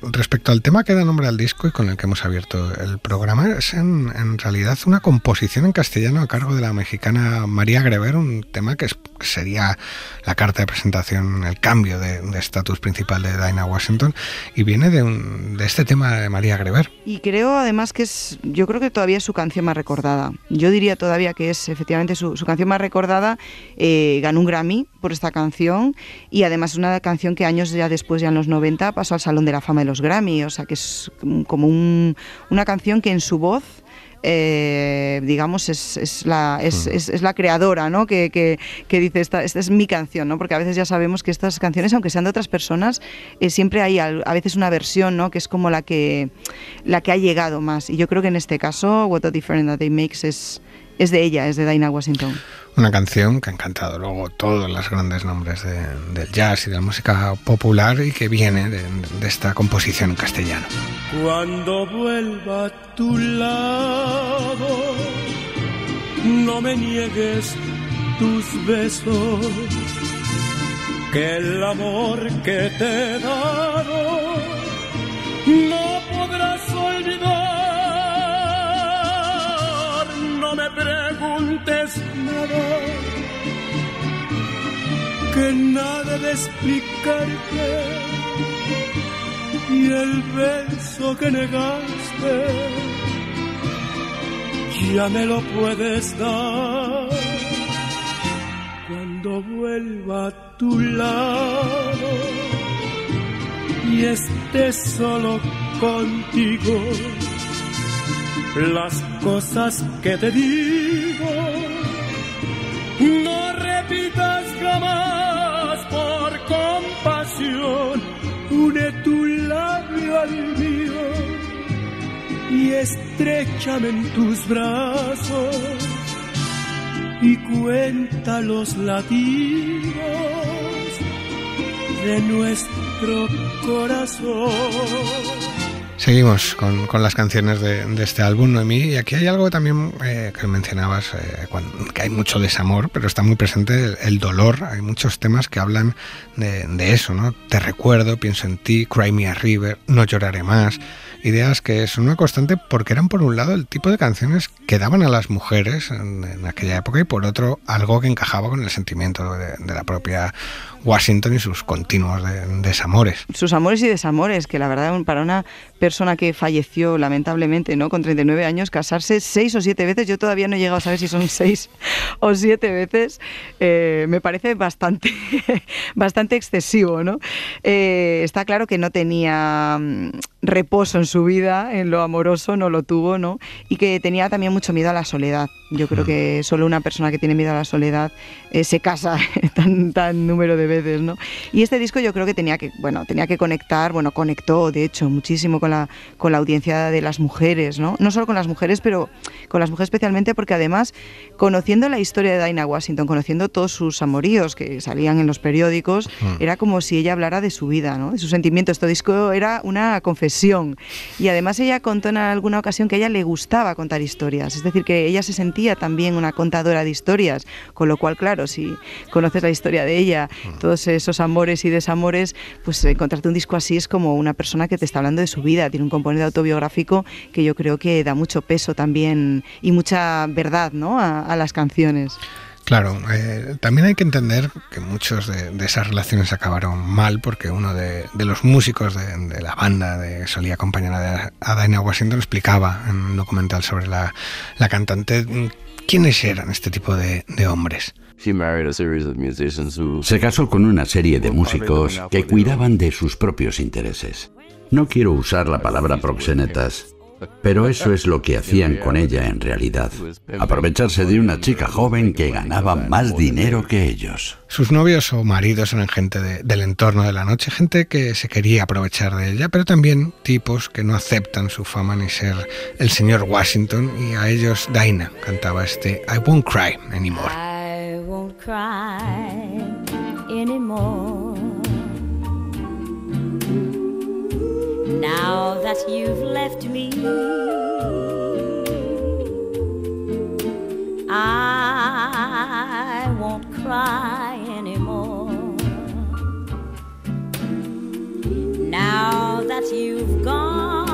Respecto al tema que da nombre al disco y con el que hemos abierto el programa, es en realidad una composición en castellano a cargo de la mexicana María Grever, un tema que sería la carta de presentación, el cambio de estatus principal de Dinah Washington, y viene de este tema de María Grever. Y creo además que yo creo que todavía es su canción más recordada. Yo diría todavía que es efectivamente su canción más recordada. Ganó un Grammy por esta canción, y además es una canción que años ya después, ya en los 90, pasó al Salón de la Fama de los Grammy. O sea que es como una canción que en su voz, digamos, es la creadora, ¿no? Que dice, esta es mi canción, ¿no? Porque a veces ya sabemos que estas canciones, aunque sean de otras personas, siempre hay a veces una versión, ¿no? Que es como la que ha llegado más. Y yo creo que en este caso, What a Difference That It Makes es de ella, es de Dinah Washington. Una canción que ha encantado luego todos los grandes nombres del jazz y de la música popular, y que viene de esta composición en castellano. Cuando vuelva a tu lado, no me niegues tus besos, que el amor que te he dado no podrás olvidar. No me preguntes nada, que nada de explicarte, y el beso que negaste ya me lo puedes dar. Cuando vuelva a tu lado y esté solo contigo, las cosas que te digo no repitas jamás. Por compasión, une tu labio al mío y estréchame en tus brazos y cuenta los latidos de nuestro corazón. Seguimos con las canciones de este álbum, Noemí, y aquí hay algo también que mencionabas, que hay mucho desamor, pero está muy presente el dolor. Hay muchos temas que hablan de eso, ¿no? Te recuerdo, pienso en ti, Cry Me a River, No lloraré más. Ideas que son una constante porque eran, por un lado, el tipo de canciones que daban a las mujeres en aquella época, y por otro, algo que encajaba con el sentimiento de la propia Washington y sus continuos desamores. Sus amores y desamores, que la verdad, para una persona que falleció lamentablemente, ¿no?, con 39 años, casarse 6 o 7 veces, yo todavía no he llegado a saber si son 6 o 7 veces, me parece bastante excesivo, ¿no? Está claro que no tenía reposo en su vida, en lo amoroso no lo tuvo, ¿no? Y que tenía también mucho miedo a la soledad. Yo creo que solo una persona que tiene miedo a la soledad se casa tan número de veces, ¿no? Y este disco yo creo que tenía que conectar, conectó de hecho muchísimo con la audiencia de las mujeres, ¿no? No solo con las mujeres, pero con las mujeres especialmente porque además, conociendo la historia de Dinah Washington, conociendo todos sus amoríos que salían en los periódicos, era como si ella hablara de su vida, ¿no? De sus sentimientos. Este disco era una confesión y además ella contó en alguna ocasión que a ella le gustaba contar historias, es decir, que ella se sentía también una contadora de historias, con lo cual, claro, si conoces la historia de ella, todos esos amores y desamores, pues encontrarte un disco así es como una persona que te está hablando de su vida, tiene un componente autobiográfico que yo creo que da mucho peso también y mucha verdad, ¿no? a las canciones. Claro, también hay que entender que muchos de esas relaciones acabaron mal porque uno de los músicos de la banda que solía acompañar a Dinah Washington explicaba en un documental sobre la cantante quiénes eran este tipo de hombres. Se casó con una serie de músicos que cuidaban de sus propios intereses. No quiero usar la palabra proxenetas, pero eso es lo que hacían con ella en realidad. Aprovecharse de una chica joven que ganaba más dinero que ellos. Sus novios o maridos eran gente del entorno de la noche, gente que se quería aprovechar de ella, pero también tipos que no aceptan su fama ni ser el señor Washington, y a ellos Dinah cantaba este I Won't Cry Anymore. I won't cry anymore. Now that you've left me, I won't cry anymore. Now that you've gone,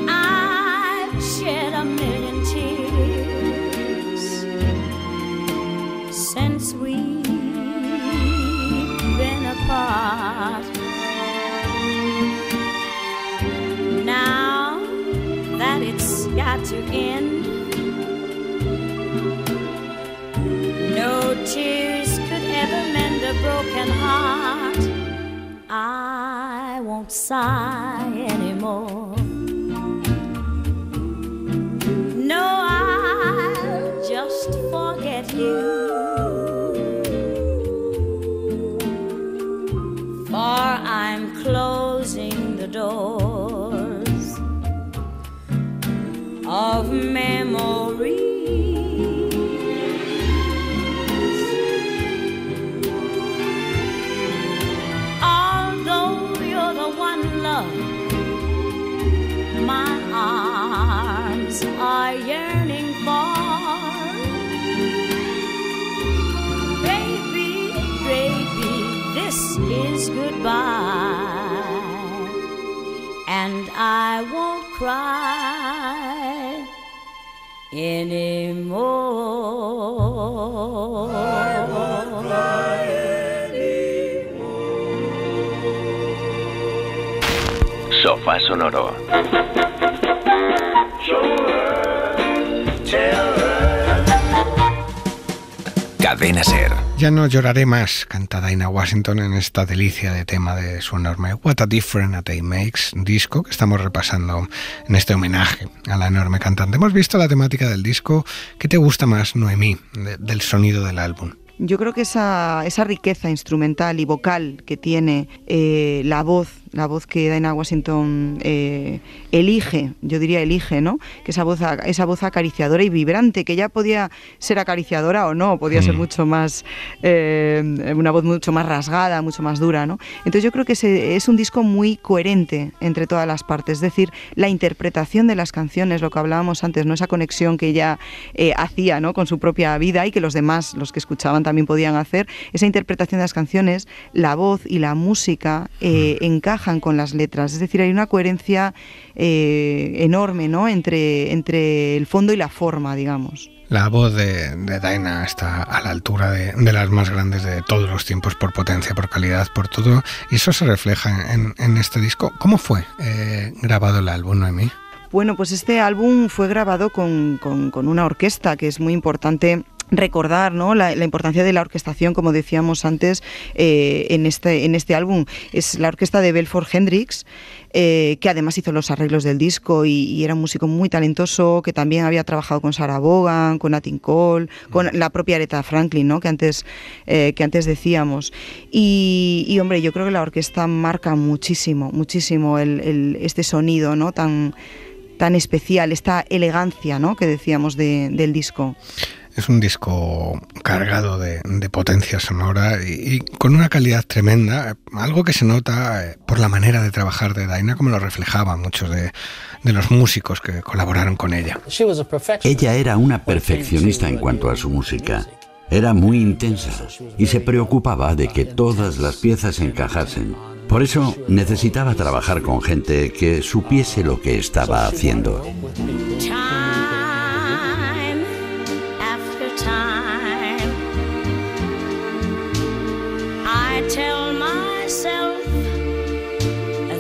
I've shed a million tears since we've been apart. Now that it's got to end, no tears could ever mend a broken heart. I won't sigh anymore. No, I'll just forget you. For I'm closing the doors of memories. Although you're the one, love, my arms are yearning for. Baby, this is goodbye, and I won't cry anymore. Sofá Sonoro. Cadena SER. Ya no lloraré más, canta Dinah Washington en esta delicia de tema de su enorme What a Difference a Day Makes, disco que estamos repasando en este homenaje a la enorme cantante. Hemos visto la temática del disco. ¿Qué te gusta más, Noemí, del sonido del álbum? Yo creo que esa riqueza instrumental y vocal que tiene la voz que Dinah Washington elige, yo diría elige, ¿no? Que esa voz acariciadora y vibrante, que ya podía ser acariciadora o no, podía ser mucho más, una voz mucho más rasgada, mucho más dura, ¿no? Entonces yo creo que es un disco muy coherente entre todas las partes, es decir, la interpretación de las canciones, lo que hablábamos antes, ¿no? Esa conexión que ella hacía, ¿no? Con su propia vida y que los demás, los que escuchaban, también podían hacer, esa interpretación de las canciones, la voz y la música encajan con las letras, es decir, hay una coherencia enorme, ¿no? entre el fondo y la forma, digamos. La voz de Dinah está a la altura de las más grandes de todos los tiempos, por potencia, por calidad, por todo, y eso se refleja en este disco. ¿Cómo fue grabado el álbum, Noemí? Bueno, pues este álbum fue grabado con una orquesta que es muy importante recordar, ¿no?, la importancia de la orquestación, como decíamos antes, en este álbum. Es la orquesta de Belfort Hendricks, que además hizo los arreglos del disco y era un músico muy talentoso, que también había trabajado con Sarah Vaughan, con Nat King Cole, con la propia Aretha Franklin, ¿no?, que antes decíamos. Y hombre, yo creo que la orquesta marca muchísimo este sonido, ¿no?, tan especial, esta elegancia, ¿no?, que decíamos del disco. Es un disco cargado de potencia sonora y con una calidad tremenda, algo que se nota por la manera de trabajar de Dinah, como lo reflejaban muchos de los músicos que colaboraron con ella. Ella era una perfeccionista en cuanto a su música. Era muy intensa y se preocupaba de que todas las piezas encajasen. Por eso necesitaba trabajar con gente que supiese lo que estaba haciendo. Tell myself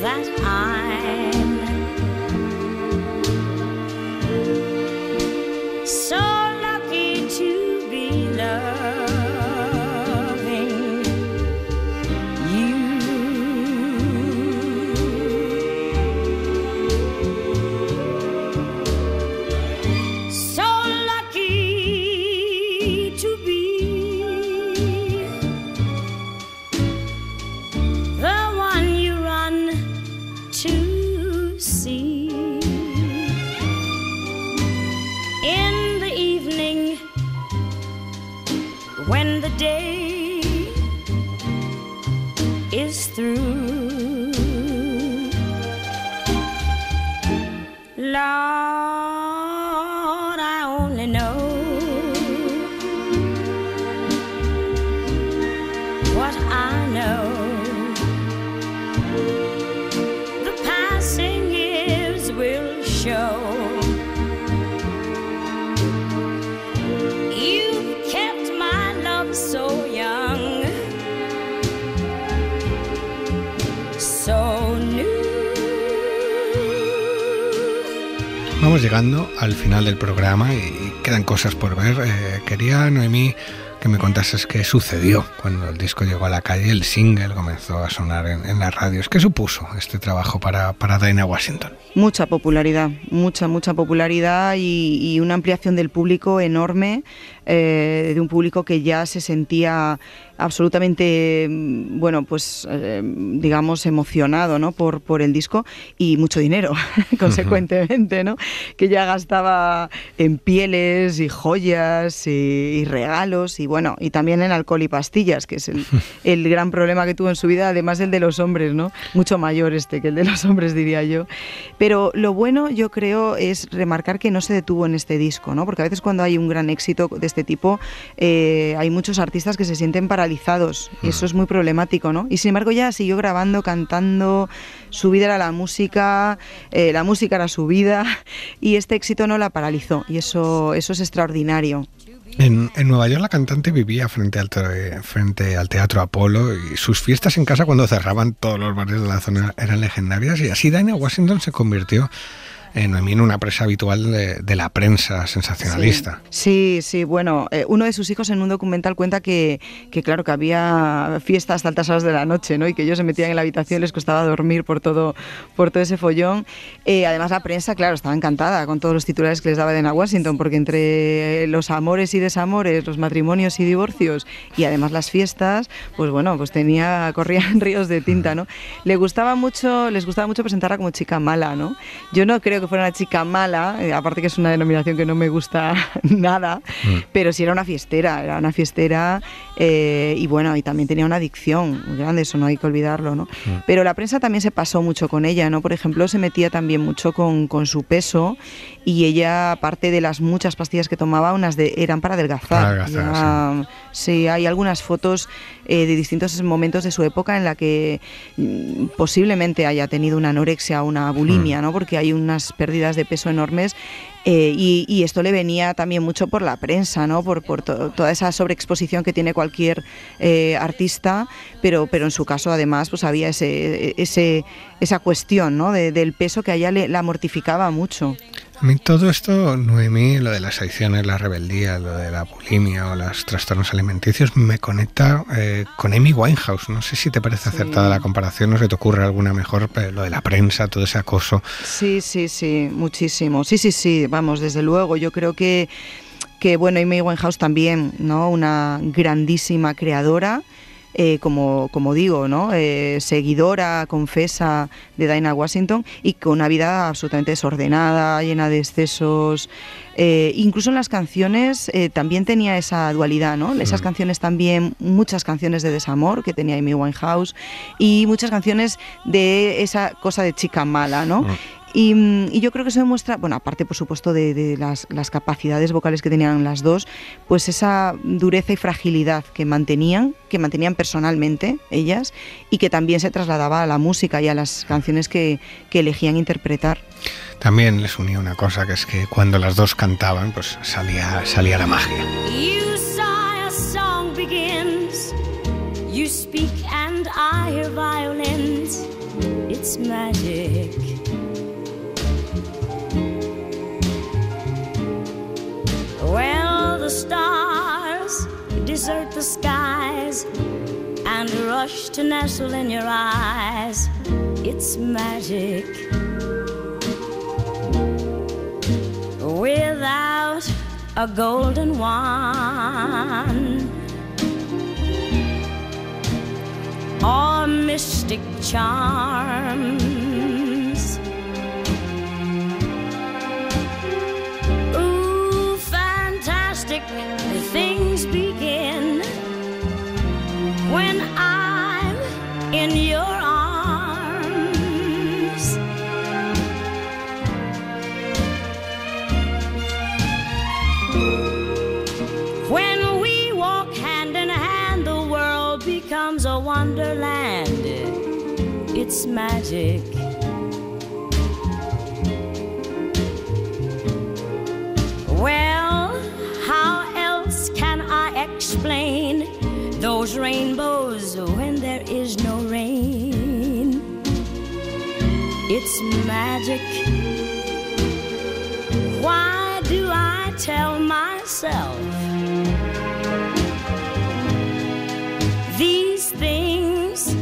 that I'm so lucky to be loving you. So lucky to be when the day is through. Lord, I only know what I know. The passing years will show. So young, so new. Vamos llegando al final del programa y quedan cosas por ver. Quería, Noemí, que me contases qué sucedió cuando el disco llegó a la calle, el single comenzó a sonar en las radios. ¿Qué supuso este trabajo para Dinah Washington? Mucha popularidad y una ampliación del público enorme, de un público que ya se sentía absolutamente, digamos, emocionado, ¿no?, por el disco, y mucho dinero, consecuentemente, ¿no?, que ya gastaba en pieles y joyas y regalos y bueno, y también en alcohol y pastillas, que es el gran problema que tuvo en su vida, además del de los hombres, ¿no?, mucho mayor que el de los hombres, diría yo. Pero lo bueno, yo creo, es remarcar que no se detuvo en este disco, ¿no?, porque a veces cuando hay un gran éxito de este tipo, hay muchos artistas que se sienten paralizados, y eso es muy problemático, ¿no? Y sin embargo ya siguió grabando, cantando, su vida era la música era su vida, y este éxito no la paralizó, y eso es extraordinario. En Nueva York la cantante vivía frente al Teatro Apolo, y sus fiestas en casa, cuando cerraban todos los bares de la zona, eran legendarias, y así Dinah Washington se convirtió en una presa habitual de la prensa sensacionalista. Sí, bueno, uno de sus hijos en un documental cuenta que claro, que había fiestas hasta altas horas de la noche, ¿no?, y que ellos se metían en la habitación y les costaba dormir por todo ese follón. Además la prensa, claro, estaba encantada con todos los titulares que les daba Dinah Washington, porque entre los amores y desamores, los matrimonios y divorcios, y además las fiestas, pues bueno, pues corrían ríos de tinta, ¿no? Les gustaba mucho presentarla como chica mala, ¿no? Yo no creo que fuera una chica mala, aparte que es una denominación que no me gusta nada, pero sí era una fiestera, y bueno, y también tenía una adicción muy grande, eso no hay que olvidarlo, ¿no? Pero la prensa también se pasó mucho con ella, ¿no? Por ejemplo, se metía también mucho con su peso, y ella, aparte de las muchas pastillas que tomaba, eran para adelgazar. Sí, hay algunas fotos de distintos momentos de su época en la que posiblemente haya tenido una anorexia o una bulimia, ¿no? Porque hay unas pérdidas de peso enormes, y esto le venía también mucho por la prensa, ¿no? Por toda esa sobreexposición que tiene cualquier artista, pero en su caso además pues había esa cuestión, ¿no?, del peso que a ella la mortificaba mucho. A mí todo esto, Noemí, lo de las adicciones, la rebeldía, lo de la bulimia o los trastornos alimenticios, me conecta con Amy Winehouse. No sé si te parece acertada la comparación, no se te ocurre alguna mejor, lo de la prensa, todo ese acoso. Sí, muchísimo. Sí, vamos, desde luego. Yo creo que bueno, Amy Winehouse también, ¿no? Una grandísima creadora. Como digo, ¿no? Seguidora, confesa de Dinah Washington y con una vida absolutamente desordenada, llena de excesos. Incluso en las canciones también tenía esa dualidad, ¿no? Esas canciones también, muchas canciones de desamor que tenía Amy Winehouse y muchas canciones de esa cosa de chica mala, ¿no? Y yo creo que eso demuestra, bueno, aparte por supuesto de las capacidades vocales que tenían las dos, pues esa dureza y fragilidad que mantenían personalmente ellas y que también se trasladaba a la música y a las canciones que elegían interpretar. También les unía una cosa, que es que cuando las dos cantaban, pues salía la magia. You sigh, a song begins. You speak and I hear violins. It's magic. Well, the stars desert the skies and rush to nestle in your eyes. It's magic. Without a golden wand or mystic charms, things begin when I'm in your arms. When we walk hand in hand, the world becomes a wonderland. It's magic. Well, explain those rainbows when there is no rain. It's magic. Why do I tell myself these things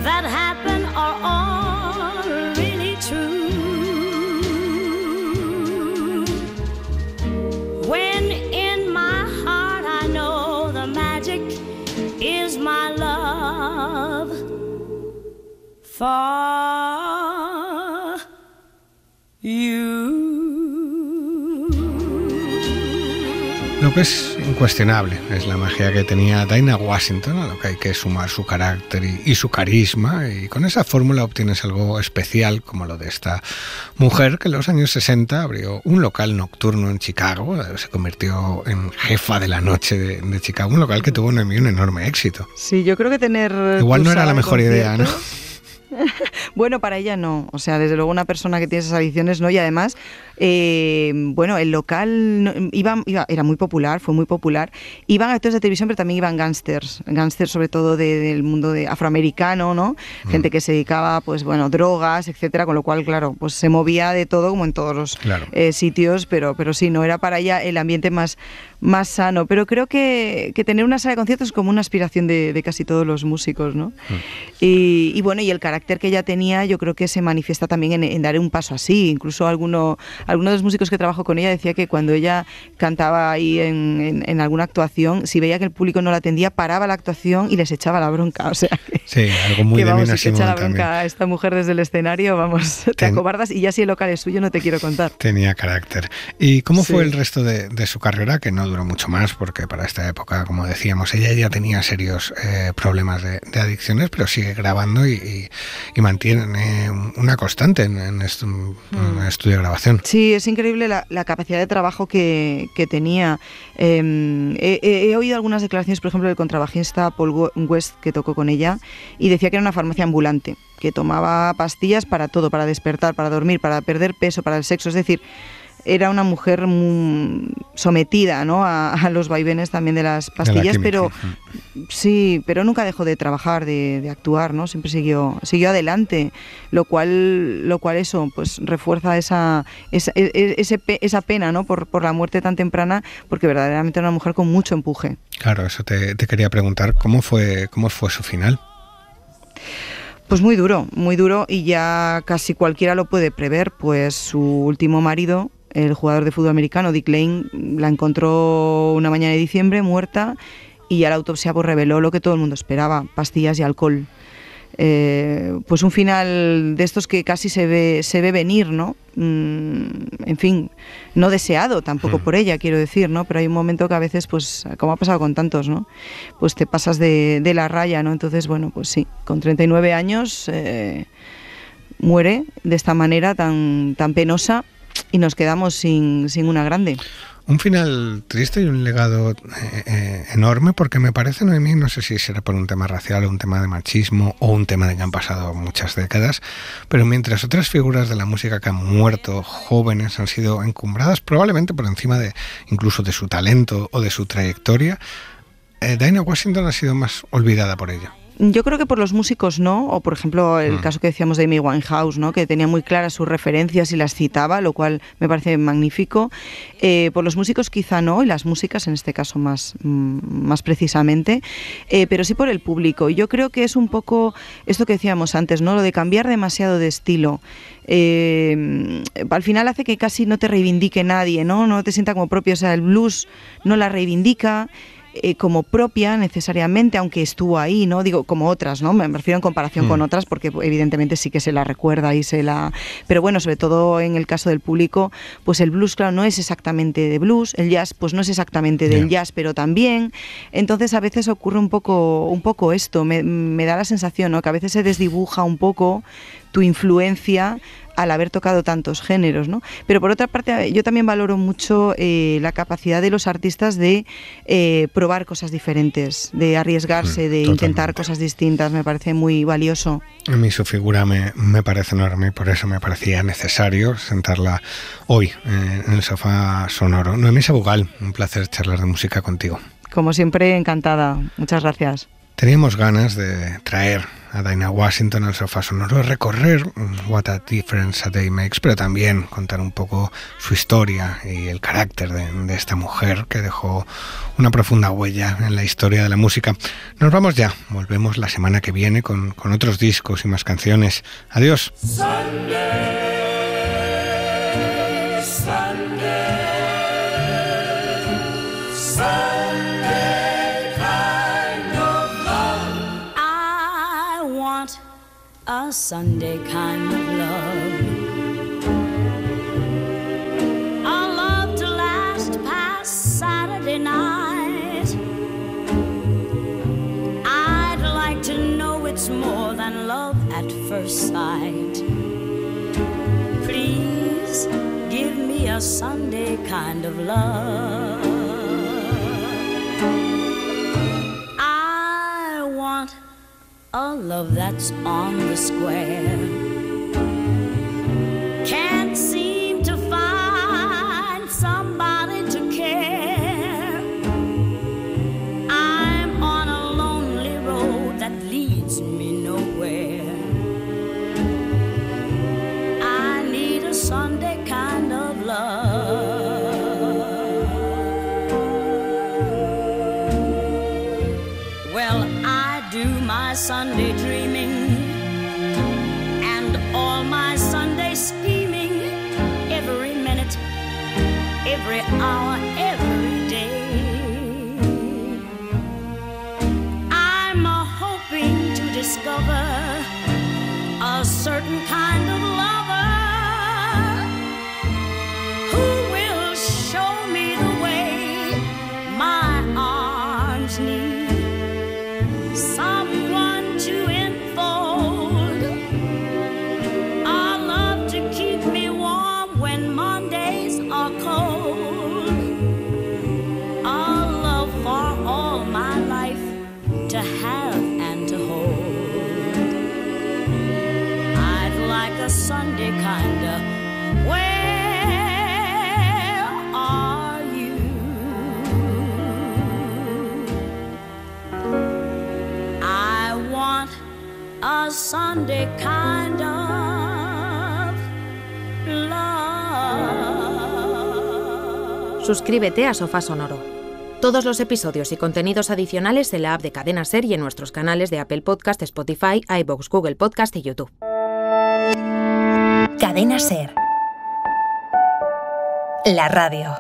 that happen are all really true? When in my heart I know the magic is my love for you. Lo que es incuestionable es la magia que tenía Dinah Washington, a lo que hay que sumar su carácter y su carisma, y con esa fórmula obtienes algo especial como lo de esta mujer que en los años 60 abrió un local nocturno en Chicago, se convirtió en jefa de la noche de Chicago, un local que tuvo un enorme éxito. Sí, yo creo que tener... Igual no era la mejor idea, ¿no? Bueno, para ella no, o sea, desde luego una persona que tiene esas adicciones no, y además, bueno, el local era muy popular, fue muy popular, iban actores de televisión, pero también iban gángsters sobre todo del mundo afroamericano, ¿no? Gente que se dedicaba, pues bueno, drogas, etcétera, con lo cual, claro, pues se movía de todo como en todos los sitios, pero sí, no era para ella el ambiente más sano, pero creo que tener una sala de conciertos es como una aspiración de casi todos los músicos, ¿no? Y bueno, y el carácter que ella tenía, yo creo que se manifiesta también en dar un paso así. Incluso alguno de los músicos que trabajó con ella decía que cuando ella cantaba ahí en alguna actuación, si veía que el público no la atendía, paraba la actuación y les echaba la bronca. O sea, sí, algo muy de Nina Simone también. La bronca a esta mujer desde el escenario, vamos, te acobardas, y ya si el local es suyo no te quiero contar. Tenía carácter. ¿Y cómo fue el resto de su carrera? Que no duró mucho más, porque para esta época, como decíamos, ella ya tenía serios problemas de adicciones, pero sigue grabando y mantiene una constante en estudio de grabación. Sí, es increíble la capacidad de trabajo que tenía. He oído algunas declaraciones, por ejemplo, del contrabajista Paul West, que tocó con ella, y decía que era una farmacia ambulante, que tomaba pastillas para todo, para despertar, para dormir, para perder peso, para el sexo. Es decir, era una mujer muy sometida, ¿no?, a los vaivenes también de las pastillas, pero sí, pero nunca dejó de trabajar, de actuar, ¿no? Siempre siguió adelante, lo cual eso pues refuerza esa pena, ¿no?, por la muerte tan temprana, porque verdaderamente era una mujer con mucho empuje. Claro, eso te quería preguntar, ¿cómo fue su final? Pues muy duro, y ya casi cualquiera lo puede prever, pues su último marido, el jugador de fútbol americano Dick Lane, la encontró una mañana de diciembre muerta, y ya la autopsia pues reveló lo que todo el mundo esperaba: pastillas y alcohol. Pues un final de estos que casi se ve venir, ¿no? En fin, no deseado tampoco por ella, quiero decir, ¿no? Pero hay un momento que a veces, pues, como ha pasado con tantos, ¿no?, pues te pasas de la raya, ¿no? Entonces, bueno, pues sí, con 39 años muere de esta manera tan penosa, y nos quedamos sin una grande. Un final triste y un legado enorme, porque me parece, Noemí, no sé si será por un tema racial o un tema de machismo o un tema de que han pasado muchas décadas, pero mientras otras figuras de la música que han muerto jóvenes han sido encumbradas probablemente por encima de incluso de su talento o de su trayectoria, Dinah Washington ha sido más olvidada por ello. Yo creo que por los músicos no, o por ejemplo el caso que decíamos de Amy Winehouse, ¿no?, que tenía muy claras sus referencias y las citaba, lo cual me parece magnífico. Por los músicos quizá no, y las músicas en este caso más precisamente, pero sí por el público. Y yo creo que es un poco esto que decíamos antes, ¿no?, lo de cambiar demasiado de estilo. Al final hace que casi no te reivindique nadie, no te sienta como propio. O sea, el blues no la reivindica como propia necesariamente, aunque estuvo ahí, ¿no? Digo, como otras, ¿no? Me refiero en comparación con otras, porque evidentemente sí que se la recuerda y pero bueno, sobre todo en el caso del público, pues el blues, claro, no es exactamente de blues, el jazz, pues no es exactamente del jazz, pero también. Entonces a veces ocurre un poco esto, me da la sensación, ¿no?, que a veces se desdibuja un poco tu influencia al haber tocado tantos géneros, ¿no? Pero por otra parte, yo también valoro mucho la capacidad de los artistas de probar cosas diferentes, de arriesgarse, de intentar cosas distintas. Me parece muy valioso. A mí su figura me parece enorme, y por eso me parecía necesario sentarla hoy en el sofá sonoro. Noemí Sabugal, un placer charlar de música contigo. Como siempre, encantada. Muchas gracias. Teníamos ganas de traer a Dinah Washington al sofá sonoro, recorrer What a Difference a Day Makes, pero también contar un poco su historia y el carácter de esta mujer que dejó una profunda huella en la historia de la música. Nos vamos ya, volvemos la semana que viene con otros discos y más canciones. Adiós. A Sunday kind of love, a love to last past Saturday night. I'd like to know it's more than love at first sight. Please give me a Sunday kind of love. I want a love that's on the square. Can't seem to find somebody to care. I'm on a lonely road that leads me nowhere. I need a Sunday kind of love. Well, I do my Sunday dreaming and all my Sunday scheming, every minute, every hour, every day. I'm hoping to discover a certain kind of lover who will show me the way my arms need. Someone to enfold, a love to keep me warm when Mondays are cold, a love for all my life to have and to hold. I'd like a Sunday kind of way. a Sunday kind of love. Suscríbete a Sofá Sonoro. Todos los episodios y contenidos adicionales en la app de Cadena Ser y en nuestros canales de Apple Podcast, Spotify, iVoox, Google Podcast y YouTube. Cadena Ser. La radio.